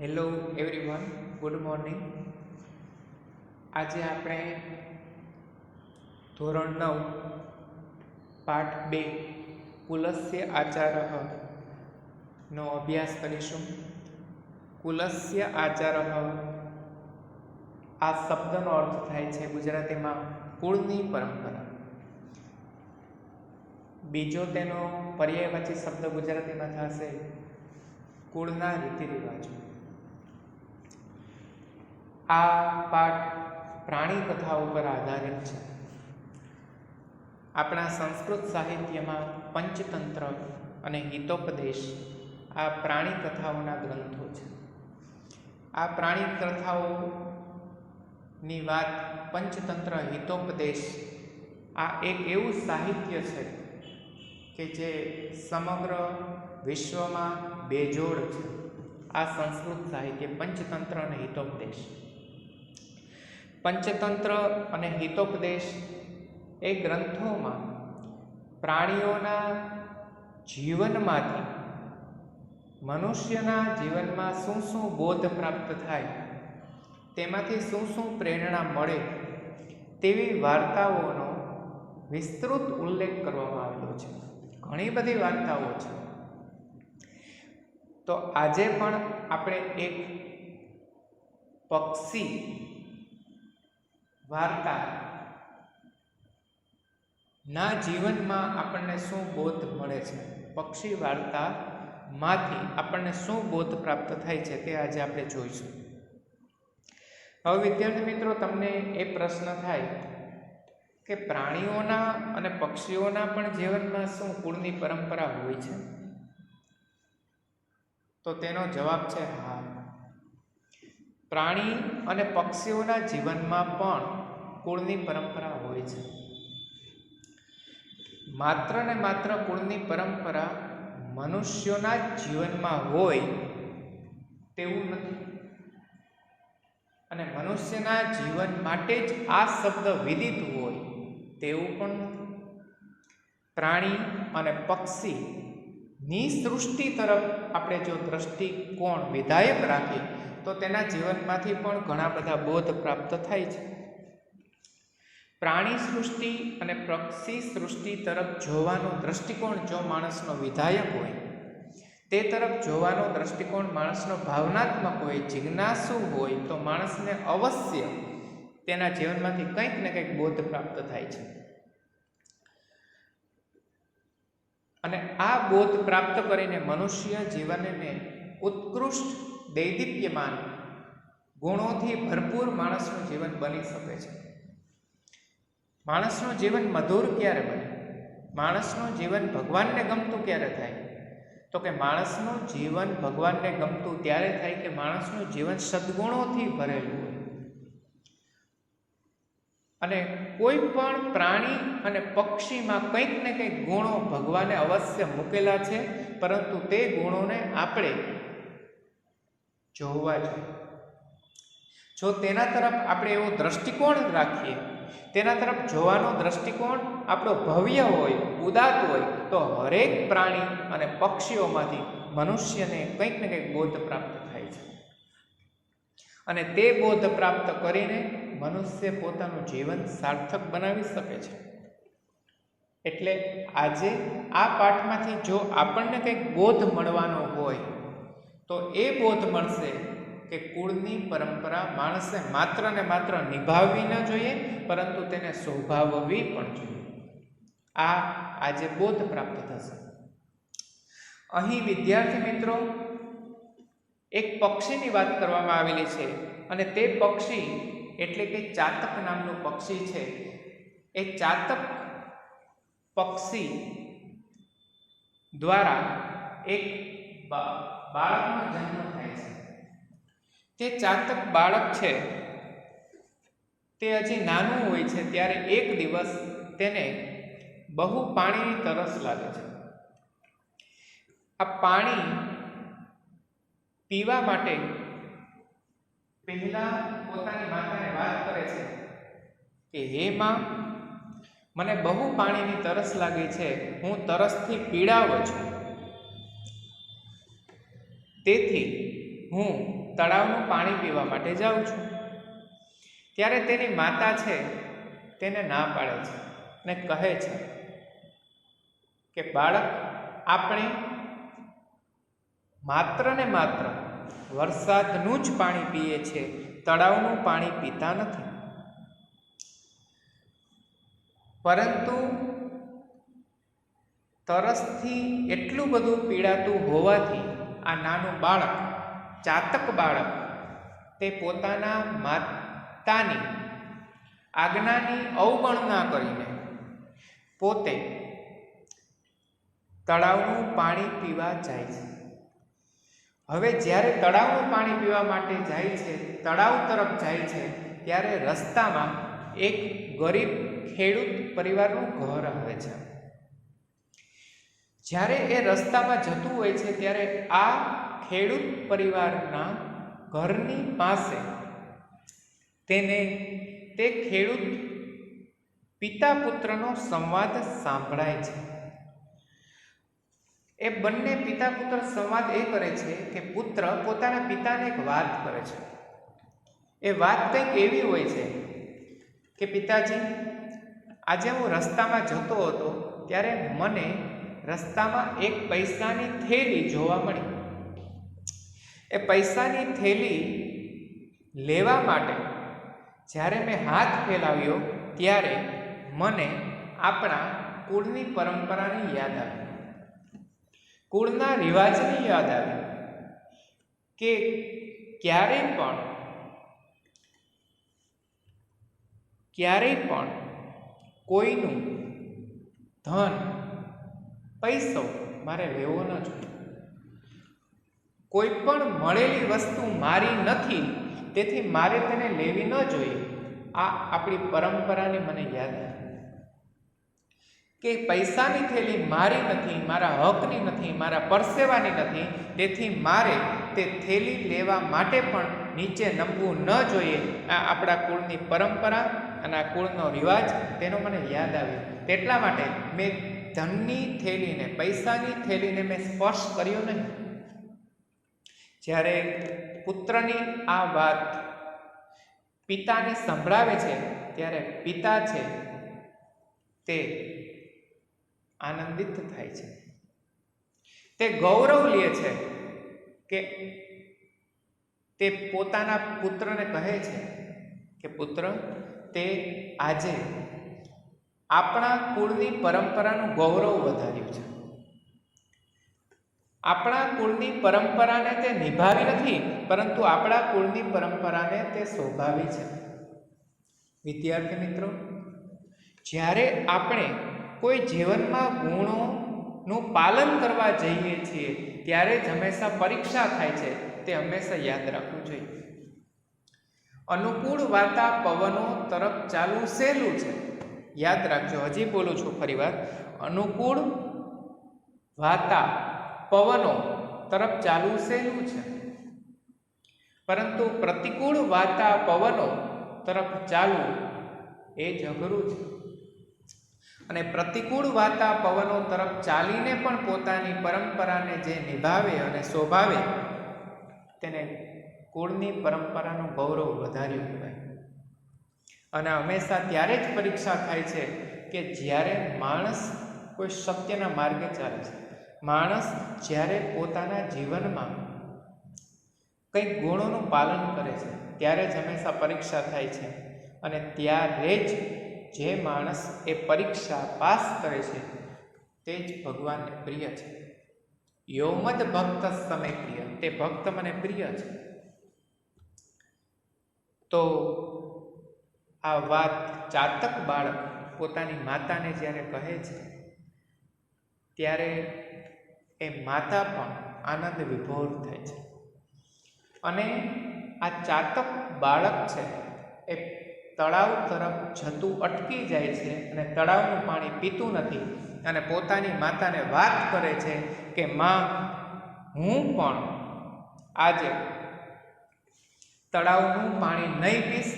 Hello everyone, good morning. આજે આપણે ધોરણ 9 પાઠ 2 કુલસ્ય આચારઃ નો અભ્યાસ કરીશું. કુલસ્ય આચારઃ આ શબ્દનો અર્થ થાય છે ગુજરાતીમાં કુળની પરંપરા. બીજો તેનો પર્યાયવાચી શબ્દ ગુજરાતીમાં થશે કુળના રીતિ રિવાજો. આ પાઠ પ્રાણી કથા ઉપર આધારિત છે. આપણા સંસ્કૃત સાહિત્યમાં પંચતંત્ર અને હિતોપદેશ આ પ્રાણી કથાઓના ગ્રંથો છે. આ પ્રાણી કથાઓની વાત પંચતંત્ર હિતોપદેશ આ એક એવું સાહિત્ય છે કે જે સમગ્ર વિશ્વમાં બેજોડ છે. આ સંસ્કૃત સાહિત્ય પંચતંત્ર અને હિતોપદેશ. પંચતંત્ર અને હિતોપદેશ એ ગ્રંથોમાં પ્રાણીઓના જીવનમાંથી મનુષ્યના જીવનમાં શું શું બોધ પ્રાપ્ત થાય, તેમાંથી શું શું પ્રેરણા મળે તેવી વાર્તાઓનો વિસ્તૃત ઉલ્લેખ કરવામાં આવેલો છે. ઘણી બધી વાર્તાઓ છે. તો આજે પણ આપણે એક પક્ષી વાર્તા ના જીવનમાં આપણને શું બોધ મળે છે, પક્ષી વાર્તામાંથી આપણને શું બોધ પ્રાપ્ત થાય છે તે આજે આપણે જોઈશું. હવે વિદ્યાર્થી મિત્રો, તમને એ પ્રશ્ન થાય કે પ્રાણીઓના અને પક્ષીઓના પણ જીવનમાં શું કુળની પરંપરા હોય છે? તો તેનો જવાબ છે હા. પ્રાણી અને પક્ષીઓના જીવનમાં પણ કુળની પરંપરા હોય છે. માત્ર ને માત્ર કુળની પરંપરા મનુષ્યોના જ જીવનમાં હોય તેવું નથી, અને મનુષ્યના જીવન માટે જ આ શબ્દ વિદિત હોય તેવું પણ નથી. પ્રાણી અને પક્ષીની સૃષ્ટિ તરફ આપણે જો દ્રષ્ટિકોણ વિધાયક રાખીએ તો તેના જીવનમાંથી પણ ઘણા બધા બોધ પ્રાપ્ત થાય છે. પ્રાણી સૃષ્ટિ અને પક્ષી સૃષ્ટિ તરફ જોવાનો દ્રષ્ટિકોણ જો માણસનો વિધાયક હોય, તે તરફ જોવાનો દ્રષ્ટિકોણ માણસનો ભાવનાત્મક હોય, જિજ્ઞાસુ હોય, તો માણસને અવશ્ય તેના જીવનમાંથી કંઈક ને કંઈક બોધ પ્રાપ્ત થાય છે. અને આ બોધ પ્રાપ્ત કરીને મનુષ્ય જીવનને ઉત્કૃષ્ટ દૈદીપ્યમાન ગુણોથી ભરપૂર માણસનું જીવન બની શકે છે. માણસનું જીવન મધુર ક્યારે બને? માણસનું જીવન ભગવાનને ગમતું ક્યારે થાય? તો કે માણસનું જીવન ભગવાનને ગમતું ત્યારે થાય કે માણસનું જીવન સદ્ગુણોથી ભરેલું હોય. અને કોઈ પણ પ્રાણી અને પક્ષીમાં કંઈક ને કંઈક ગુણો ભગવાને અવશ્ય મૂકેલા છે, પરંતુ તે ગુણોને આપણે જોવા જોઈએ. જો તેના તરફ આપણે એવો દ્રષ્ટિકોણ રાખીએ, તેના તરફ જોવાનો દ્રષ્ટિકોણ આપણો ભવ્ય હોય, ઉદાત્ત હોય, તો હરેક પ્રાણી અને પક્ષીઓમાંથી મનુષ્યને કંઈક ને કંઈક બોધ પ્રાપ્ત થાય છે. અને તે બોધ પ્રાપ્ત કરીને મનુષ્ય પોતાનું જીવન સાર્થક બનાવી શકે છે. એટલે આજે આ પાઠમાંથી જો આપણને કંઈક બોધ મળવાનો હોય તો એ બોધ મળશે કે કુળની પરંપરા માણસે માત્ર ને માત્ર નિભાવવી ન જોઈએ, પરંતુ તેને શોભાવવી પણ જોઈએ. આ આજે બોધ પ્રાપ્ત થશે. અહીં વિદ્યાર્થી મિત્રો, એક પક્ષીની વાત કરવામાં આવેલી છે, અને તે પક્ષી એટલે કે ચાતક નામનું પક્ષી છે. એ ચાતક પક્ષી દ્વારા એક બાળકનો જન્મ થાય છે. તે ચાતક બાળક છે તે હજી નાનું હોય છે ત્યારે એક દિવસ તેને બહુ પાણીની તરસ લાગે છે. આ પાણી પીવા માટે પહેલા પોતાની માતાને વાત કરે છે કે હે માં, મને બહુ પાણીની તરસ લાગી છે, હું તરસથી પીડાવ છું, તેથી હું તળાવનું પાણી પીવા માટે જાઉં છું. ત્યારે તેની માતા છે તેને ના પાડે છે અને કહે છે કે બાળક, આપણે માત્ર ને માત્ર વરસાદનું જ પાણી પીએ છીએ, તળાવનું પાણી પીતા નથી. પરંતુ તરસથી એટલું બધું પીડાતું હોવાથી આ નાનું બાળક, ચાતક બાળક, તે પોતાના માતાની આજ્ઞાની અવગણના કરીને પોતે તળાવનું પાણી પીવા જાય છે. હવે જ્યારે તળાવનું પાણી પીવા માટે જાય છે, તળાવ તરફ જાય છે, ત્યારે રસ્તામાં એક ગરીબ ખેડૂત પરિવારનું ઘર આવે છે. જ્યારે એ રસ્તામાં જતું હોય છે ત્યારે આ ખેડૂત પરિવારના ઘરની પાસે તેને તે ખેડૂત પિતા પુત્રનો સંવાદ સાંભળાય છે. એ બંને પિતા પુત્ર સંવાદ એ કરે છે કે પુત્ર પોતાના પિતાને એક વાત કરે છે. એ વાત કંઈક એવી હોય છે કે પિતાજી, આજે હું રસ્તામાં જતો હતો ત્યારે મને રસ્તામાં એક પૈસાની થેલી જોવા મળી. એ પૈસાની થેલી લેવા માટે જ્યારે મેં હાથ ફેલાવ્યો ત્યારે મને આપણા કુળની પરંપરાની યાદ આવી, કુળના રિવાજની યાદ આવી કે ક્યારેય પણ કોઈનું ધન, પૈસો મારે લેવો ન જોઈએ. કોઈ પણ મળેલી વસ્તુ મારી નથી, તેથી મારે તેને લેવી ન જોઈએ. આ આપણી પરંપરાની મને યાદ આવી કે પૈસાની થેલી મારી નથી, મારા હકની નથી, મારા પરસેવાની નથી, તેથી મારે તે થેલી લેવા માટે પણ નીચે નમવું ન જોઈએ. આ આપણા કુળની પરંપરા અને આ કુળનો રિવાજ, તેનો મને યાદ આવ્યો. તેટલા માટે મેં ધનની થેલીને, પૈસાની થેલીને મેં સ્પર્શ કર્યો નહીં. જ્યારે પુત્રની આ વાત પિતાને સંભળાવે છે ત્યારે પિતા છે તે આનંદિત થાય છે. તે ગૌરવ લે છે કે તે પોતાના પુત્રને કહે છે કે પુત્ર, તે આજે આપણા કુળની પરંપરાનું ગૌરવ વધાર્યું છે. આપણા કુળની પરંપરાને તે નિભાવી નથી, પરંતુ આપણા કુળની પરંપરાને તે શોભાવી છે. વિદ્યાર્થી મિત્રો, જ્યારે આપણે કોઈ જીવનમાં ગુણોનું પાલન કરવા જઈએ છીએ ત્યારે જ હંમેશા પરીક્ષા થાય છે. તે હંમેશા યાદ રાખવું જોઈએ. અનુકૂળ વાતા પવનો તરફ ચાલવું સહેલું છે. યાદ રાખજો, હજી બોલું છું ફરીવાર. અનુકૂળ વાતા પવનો તરફ ચાલવું સહેલું છે, પરંતુ પ્રતિકૂળ વાતા પવનો તરફ ચાલવું એ જ અઘરું છે. અને પ્રતિકૂળ વાતા પવનો તરફ ચાલીને પણ પોતાની પરંપરાને જે નિભાવે અને શોભાવે, તેને કુળની પરંપરાનું ગૌરવ વધાર્યું કહેવાય. અને હંમેશા ત્યારે જ પરીક્ષા થાય છે કે જ્યારે માણસ કોઈ સત્યના માર્ગે ચાલે છે, માણસ જ્યારે પોતાના જીવનમાં કંઈક ગુણોનું પાલન કરે છે, ત્યારે જ હંમેશા પરીક્ષા થાય છે. અને ત્યારે જ જે માણસ એ પરીક્ષા પાસ કરે છે તે જ ભગવાનને પ્રિય છે. યોમદ ભક્ત સમે પ્રિય, તે ભક્ત મને પ્રિય છે. તો આ વાત ચાતક બાળક પોતાની માતાને જ્યારે કહે છે ત્યારે એ માતા પણ આનંદ વિભોર થાય છે. અને આ ચાતક બાળક છે એ તળાવ તરફ જતું અટકી જાય છે અને તળાવનું પાણી પીતું નથી અને પોતાની માતાને વાત કરે છે કે માં, હું પણ આજે તળાવનું પાણી નહીં પીશ.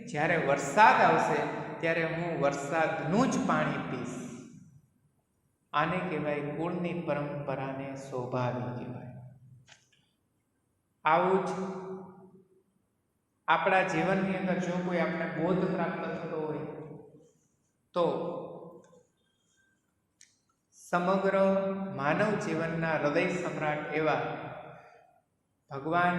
જ્યારે વરસાદ આવશે ત્યારે હું વરસાદનું જ પાણી પીશ. આને કહેવાય કુળની પરંપરાને શોભાવી કહેવાય. આવું જ આપણા જીવનની અંદર જો કોઈ આપણે બોધ પ્રાપ્ત થતો હોય તો સમગ્ર માનવ જીવનના હૃદય સમ્રાટ એવા ભગવાન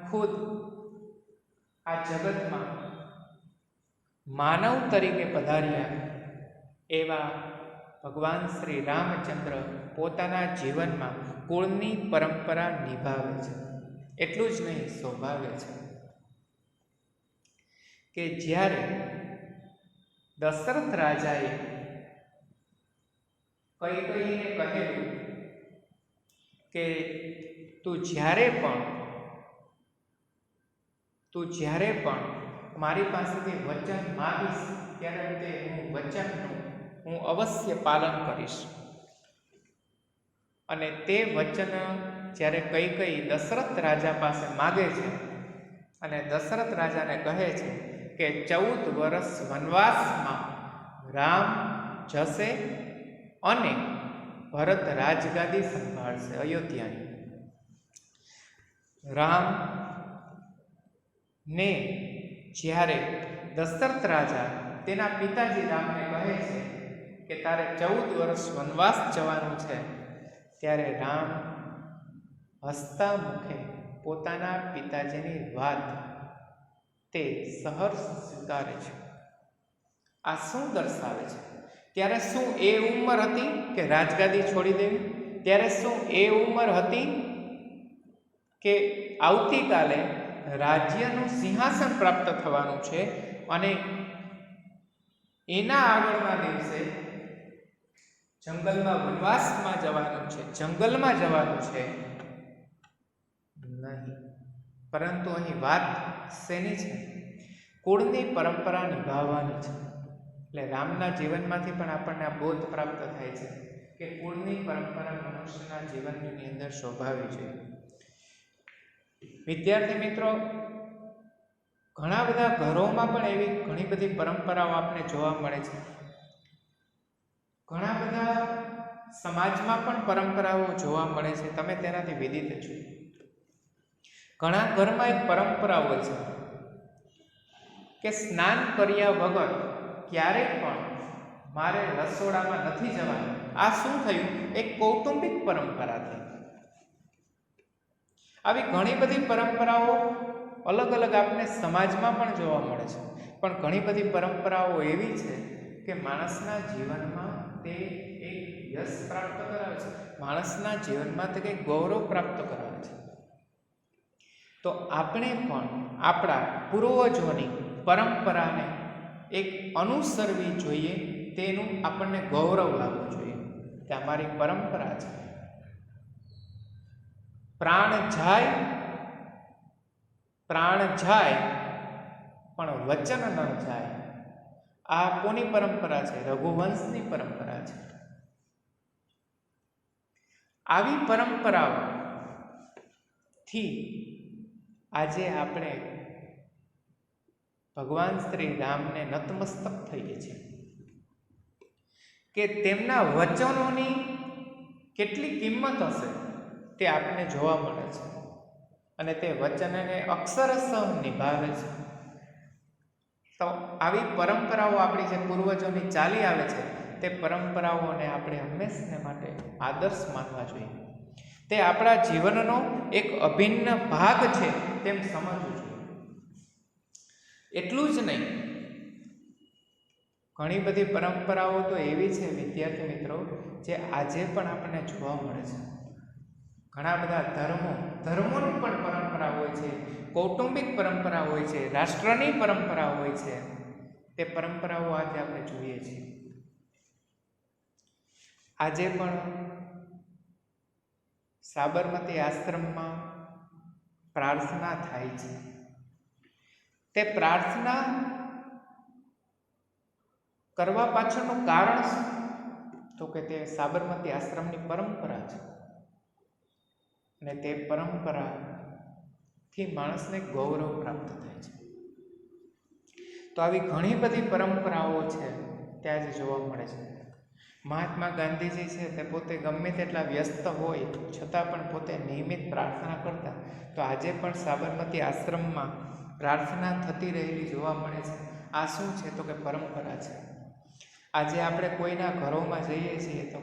ખુદ આ જગતમાં માનવ તરીકે પધાર્યા એવા ભગવાન શ્રી રામચંદ્ર પોતાના જીવનમાં કુળની પરંપરા નિભાવે છે. એટલું જ નહીં, સ્વભાવે છે કે જ્યારે દશરથ રાજાએ કૈકેયીને કહેલું કે તું જ્યારે પણ મારી પાસેથી વચન માંગીશ ત્યારે તે હું વચનનું હું અવશ્ય પાલન કરીશ. અને તે વચન જ્યારે કૈકેયી દશરથ રાજા પાસે માગે છે અને દશરથ રાજાને કહે છે કે 14 વર્ષ વનવાસમાં રામ જશે અને ભરત રાજગાદી સંભાળશે અયોધ્યાની. રામ ને જ્યારે દશરથ રાજા તેના પિતાજી રામને કહે છે કે તારે 14 વર્ષ વનવાસ જવાનું છે, ત્યારે રામ હસતા મુખે પોતાના પિતાજીની વાત તે સહર્ષ સ્વીકારે છે. આ શું દર્શાવે છે? ત્યારે શું એ ઉંમર હતી કે રાજગાદી છોડી દેવી? ત્યારે શું એ ઉંમર હતી કે આવતીકાલે રાજ્યનું સિંહાસન પ્રાપ્ત થવાનું છે અને એના આગળના દિવસે જંગલમાં વનવાસમાં જવાનું છે, જંગલમાં જવાનું છે નહીં. પરંતુ અહીં વાત શેની છે? કુળની પરંપરા નિભાવવાની છે. એટલે રામના જીવનમાંથી પણ આપણને આ બોધ પ્રાપ્ત થાય છે કે કુળની પરંપરા મનુષ્યના જીવનની અંદર શોભાવી જોઈએ. વિદ્યાર્થી મિત્રો, ઘણા બધા ઘરોમાં પણ એવી ઘણી બધી પરંપરાઓ આપણે જોવા મળે છે. ઘણા બધા સમાજમાં પણ પરંપરાઓ જોવા મળે છે. તમે તેનાથી વિદિત છો. ઘણા ઘરમાં એક પરંપરા હોય છે કે સ્નાન કર્યા વગર ક્યારેય પણ મારે રસોડામાં નથી જવાનું. આ શું થયું? એક કૌટુંબિક પરંપરા થઈ. આવી ઘણી બધી પરંપરાઓ અલગ અલગ આપણે સમાજમાં પણ જોવા મળે છે. પણ ઘણી બધી પરંપરાઓ એવી છે કે માણસના જીવનમાં તે એક યશ પ્રાપ્ત કરાવે છે, માણસના જીવનમાં તે કંઈક ગૌરવ પ્રાપ્ત કરાવે છે. તો આપણે પણ આપણા પૂર્વજોની પરંપરાને એક અનુસરવી જોઈએ, તેનું આપણને ગૌરવ લાવવું જોઈએ કે અમારી પરંપરા છે. પ્રાણ જાય પણ વચન ન જાય. આ કોની પરંપરા છે? રઘુવંશની પરંપરા છે. આવી પરંપરાઓથી આજે આપણે ભગવાન શ્રી રામને નતમસ્તક થઈએ છીએ કે તેમના વચનોની કેટલી કિંમત હશે તે આપણને જોવા મળે છે અને તે વચનને અક્ષરશઃ નિભાવે છે. તો આવી પરંપરાઓ આપણી જે પૂર્વજોની ચાલી આવે છે તે પરંપરાઓને આપણે હંમેશને માટે આદર્શ માનવા જોઈએ. તે આપણા જીવનનો એક અભિન્ન ભાગ છે તેમ સમજવું જોઈએ. એટલું જ નહીં, ઘણી બધી પરંપરાઓ તો એવી છે વિદ્યાર્થી મિત્રો જે આજે પણ આપણને જોવા મળે છે. ઘણા બધા ધર્મોની પણ પરંપરા હોય છે, કૌટુંબિક પરંપરા હોય છે, રાષ્ટ્રની પરંપરા હોય છે. તે પરંપરાઓ આજે આપણે જોઈએ છીએ. આજે પણ સાબરમતી આશ્રમમાં પ્રાર્થના થાય છે. તે પ્રાર્થના કરવા પાછળનું કારણ શું? તો કે તે સાબરમતી આશ્રમની પરંપરા છે અને તે પરંપરાથી માણસને ગૌરવ પ્રાપ્ત થાય છે. તો આવી ઘણી બધી પરંપરાઓ છે તે આજે જોવા મળે છે. મહાત્મા ગાંધીજી છે તે પોતે ગમે તેટલા વ્યસ્ત હોય છતાં પણ પોતે નિયમિત પ્રાર્થના કરતા. તો આજે પણ સાબરમતી આશ્રમમાં પ્રાર્થના થતી રહેલી જોવા મળે છે. આ શું છે તો કે પરંપરા છે. આજે આપણે કોઈના ઘરોમાં જઈએ છીએ તો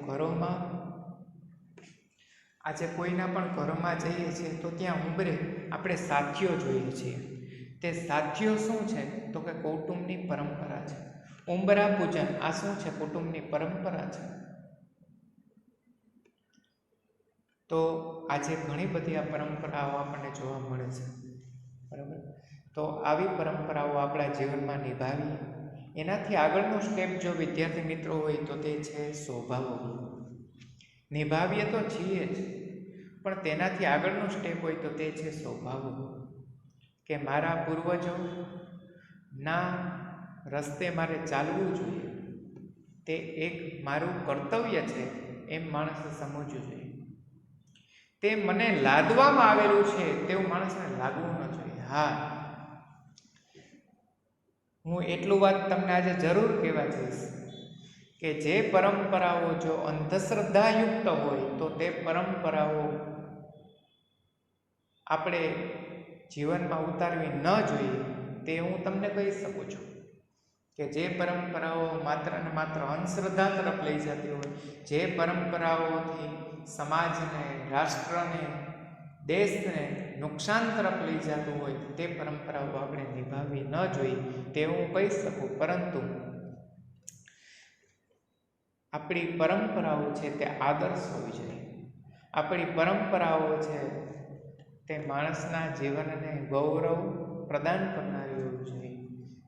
આજે કોઈના પણ ઘરોમાં જઈએ છીએ તો ત્યાં ઉંબરે આપણે સાથીઓ જોઈએ છીએ. તે સાથીઓ શું છે તો કે કૌટુંબની પરંપરા છે. ઉંબરા પૂજન આ શું છે? કુટુંબની પરંપરા છે. તો આજે ઘણી બધી આ પરંપરાઓ આપણને જોવા મળે છે. બરાબર. તો આવી પરંપરાઓ આપણા જીવનમાં નિભાવીએ. એનાથી આગળનું સ્ટેપ જો વિદ્યાર્થી મિત્રો હોય તો તે છે સ્વભાવો. નિભાવીએ તો છીએ જ, પણ તેનાથી આગળનું સ્ટેપ હોય તો તે છે સ્વભાવો. કે મારા પૂર્વજો ના રસ્તે મારે ચાલવું જોઈએ, તે એક મારું કર્તવ્ય છે એમ માણસે સમજવું જોઈએ. તે મને લાદવામાં આવેલું છે તેવું માણસને લાગવું ન જોઈએ. હા, હું એટલું વાત તમને આજે જરૂર કહેવા જઈશ કે જે પરંપરાઓ જો અંધશ્રદ્ધાયુક્ત હોય તો તે પરંપરાઓ આપણે જીવનમાં ઉતારવી ન જોઈએ. તે હું તમને કહી શકું છું કે જે પરંપરાઓ માત્ર ને માત્ર અંધશ્રદ્ધા તરફ લઈ જતી હોય, જે પરંપરાઓથી સમાજને, રાષ્ટ્રને, દેશને નુકસાન તરફ લઈ જતું હોય, તે પરંપરાઓ આપણે નિભાવવી ન જોઈએ તે હું કહી શકું. પરંતુ આપણી પરંપરાઓ છે તે આદર્શ હોવી જોઈએ. આપણી પરંપરાઓ છે તે માણસના જીવનને ગૌરવ પ્રદાન કરનારી હોવી જોઈએ.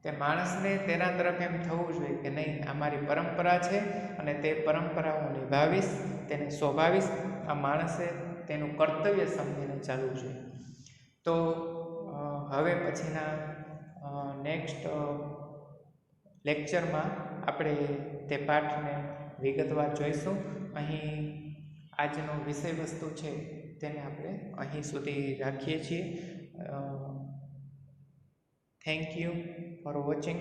તે માણસને તેના તરફ એમ થવું જોઈએ કે નહીં, આ મારી પરંપરા છે અને તે પરંપરા હું નિભાવીશ, તેને શોભાવીશ. આ માણસે તેનું કર્તવ્ય સમજીને ચાલવું જોઈએ. તો હવે પછીના નેક્સ્ટ લેક્ચરમાં આપણે તે પાઠને વિગતવાર જોઈશું. અહીં આજનો વિષય વસ્તુ છે તેને આપણે અહીં સુધી રાખીએ છીએ. Thank you for watching.